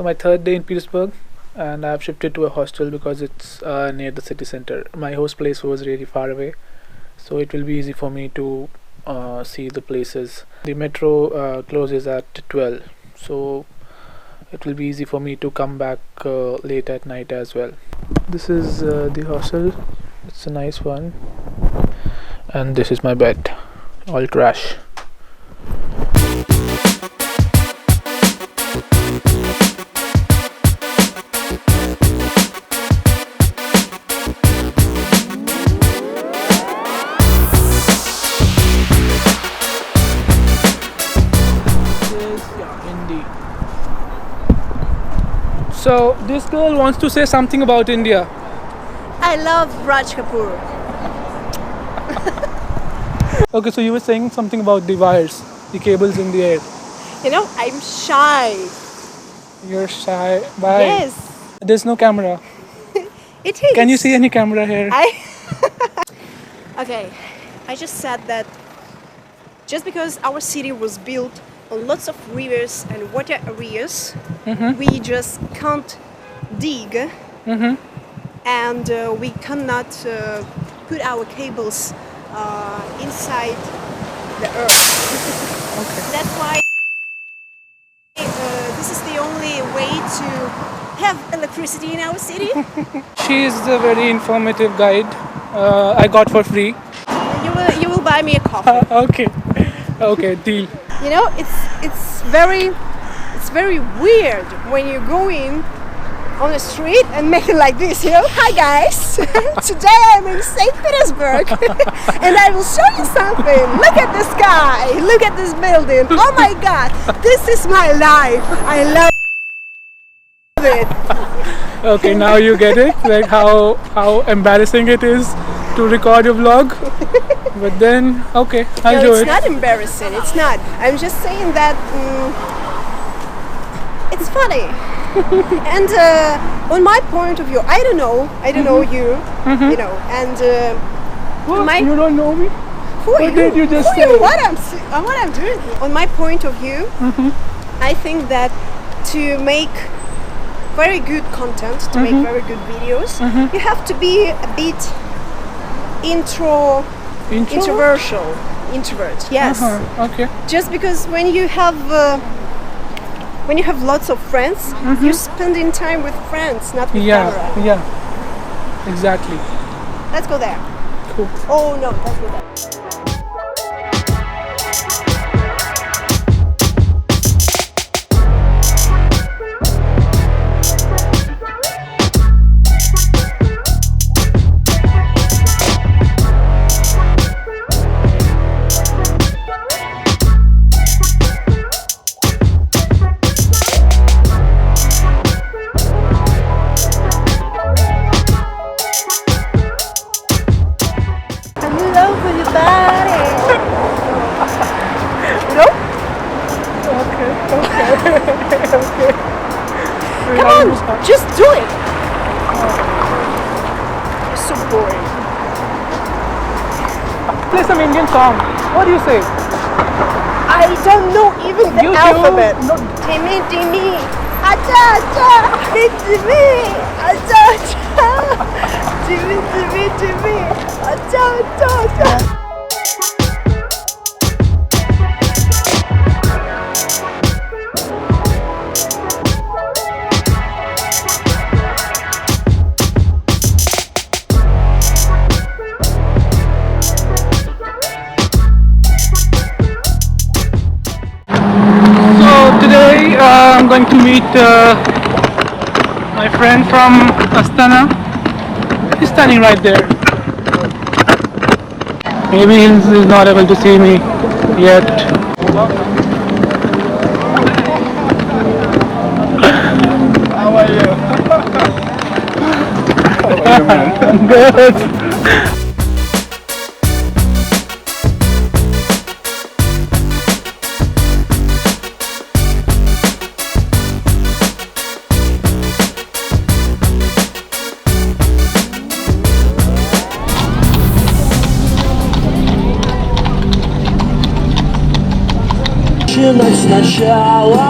So my third day in Petersburg, and I've shifted to a hostel because it's near the city center. My host place was really far away, so it will be easy for me to see the places. The metro closes at 12, so it will be easy for me to come back late at night as well. This is the hostel. It's a nice one, and this is my bed, all trash. So this girl wants to say something about India. I love Raj Kapoor. Okay, so you were saying something about the wires, the cables in the air. You know, I'm shy. You're shy. Why? Yes. There's no camera. It is. Can you see any camera here? Okay, I just said that just because our city was built on lots of rivers and water areas, we just can't dig, and we cannot put our cables inside the earth. Okay. That's why this is the only way to have electricity in our city. She is a very informative guide. I got for free. You will buy me a coffee. Okay. Okay, deal. You know, it's very weird when you go in on the street and make it like this, you know. Hi guys, today I'm in St Petersburg and I will show you something. Look at the sky, look at this building. Oh my god, this is my life. I love it. Okay, now you get it, like how embarrassing it is to record your vlog. But then, okay, I'll do it. It's not embarrassing, it's not. I'm just saying that it's funny. And on my point of view, I don't know you, you know, and What? You don't know me? what did you just say? What I'm doing. On my point of view, I think that to make very good content, to make very good videos, you have to be a bit introvert. Yes. Okay. Just because when you have lots of friends, you're spending time with friends, not with camera. Yeah, exactly. Let's go there. Cool. Oh no, let's go there. Come on, just do it. You're so boring. Play some Indian song. What do you say? I don't know even the alphabet. No. Timmy, Timmy, acha, acha, Timmy, acha, acha, Timmy, Timmy, Timmy, acha, acha, acha. Today I'm going to meet my friend from Astana. He's standing right there. Maybe he's not able to see me yet. How are you? How are you, man? Good. Начинать сначала.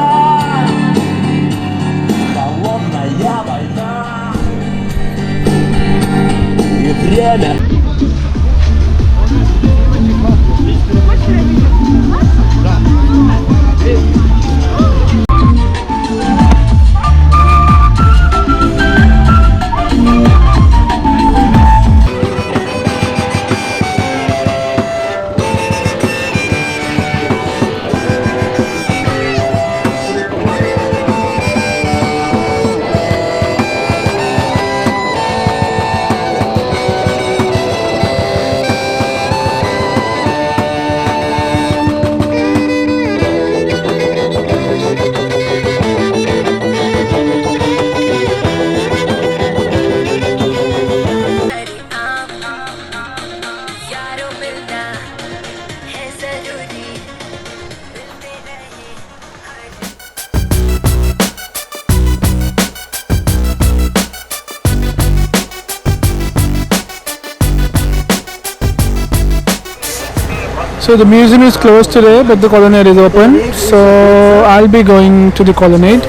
So the museum is closed today, but the colonnade is open. So I'll be going to the colonnade.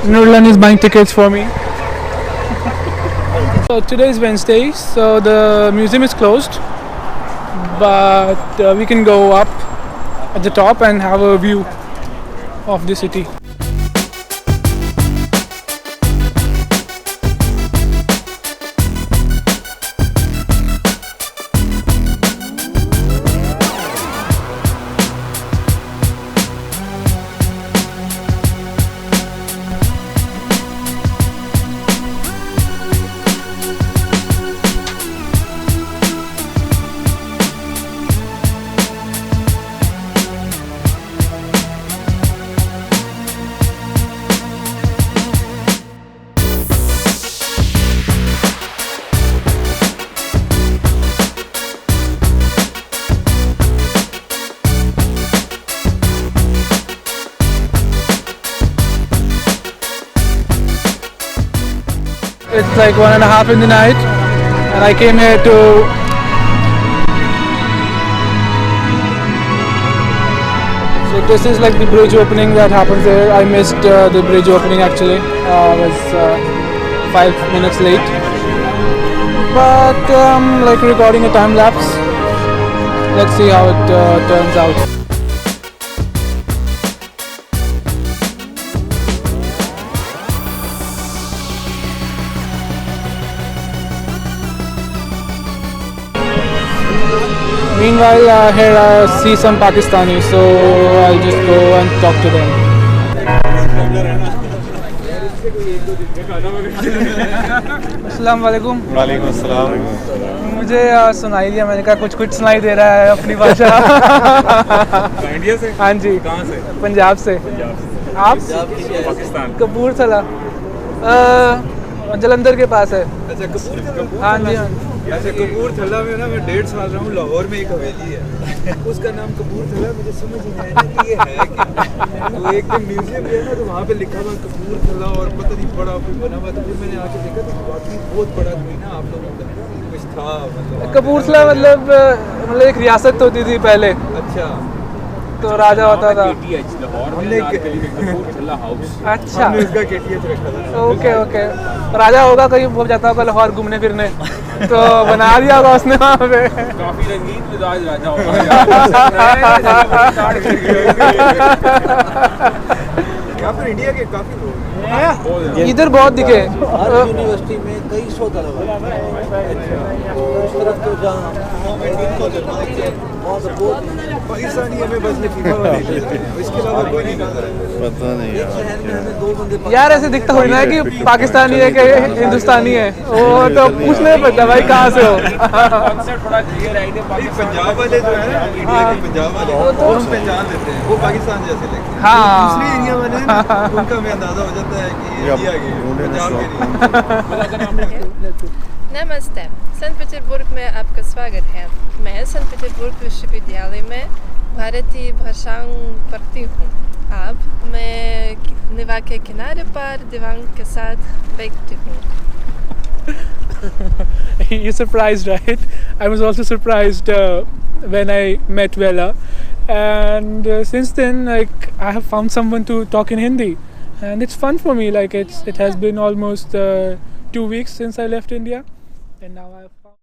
Nurlan is buying tickets for me. So today is Wednesday, so the museum is closed, but we can go up at the top and have a view of the city. It's like 1:30 in the night, and I came here to so this is like the bridge opening that happens there. I missed the bridge opening actually. I was 5 minutes late, but like recording a time lapse. Let's see how it turns out. Meanwhile, here I see some Pakistanis, so I'll just go and talk to them. अस्सलाम वालेकुम। वालेकुम अस्सलाम। मुझे सुनाई दिया, मैंने कहा कुछ कुछ सुनाई दे रहा है अपनी भाषा। इंडिया से? हाँ जी। कहाँ से? पंजाब से। आप? पाकिस्तान। कपूरथला। जलंधर के पास है। अच्छा, कपूरथला? हाँ जी हाँ। अच्छा, कपूरथला में ना मैं 1.5 साल रहा हूँ। लाहौर में एक हवेली है, उसका नाम कपूरथला। मुझे समझ नहीं आया कि ये है क्या। तो एक दिन म्यूजियम गया ना, तो वहाँ पे लिखा हुआ कपूरथला और पता नहीं बड़ा कोई बना हुआ। तो फिर मैंने आके देखा तो वाकई बहुत बड़ा कोई ना आप लोगों का कुछ था। मतलब कपूरथला मतलब एक रियासत होती थी पहले। अच्छा, तो राजा होता था। हमने कपूरथला हाउस, अच्छा, हमने उसका KTH रखा था। Okay okay. राजा होगा, कहीं वो जाता होगा लाहौर घूमने फिरने, तो बना दिया होगा उसने वहाँ पे। काफी रंगीन मिजाज राजा होगा। यहाँ पर इंडिया के काफी लोग हैं। इधर बहुत दिखे। हर यूनिवर्सिटी में कई सौ तलबा उस तरफ तो जहाँ पाकिस्तानी हमें बस ये फीफा वाले इसके अलावा कोई नहीं नजर है। पता नहीं शहर में हमें 2 बंदे यार ऐसे दिखता हो ना है कि पाकिस्तानी है कि हिंदुस्तानी है, वो तो पूछने पड़ता भाई कहाँ से हो। कॉन्सेप्ट बड़ा क्लियर है। पंजाब वाले जो है ना, इंडिया के पंजाब वाले वो हम पहचान लेते हैं, वो पाकिस्तान जैसे लगते हैं। हाँ। दूसरे एरिया वाले हैं ना, उनका हमें अंदाजा हो जाता है कि ये इंडिया के पंजाब के नहीं। नमस्ते। संत पीटरबर्ग में आपका स्वागत है। मैं संत पीटरबर्ग विश्वविद्यालय में भारतीय भाषाओं पढ़ती हूँ। अब मैं निवा के किनारे पर दीवान के साथ बैठती हूँ। You're surprised, right? I was also surprised when I met Vela, and since then, like, I have found someone to talk in Hindi, and it's fun for me. Like, it has been almost 2 weeks since I left India, and now I've found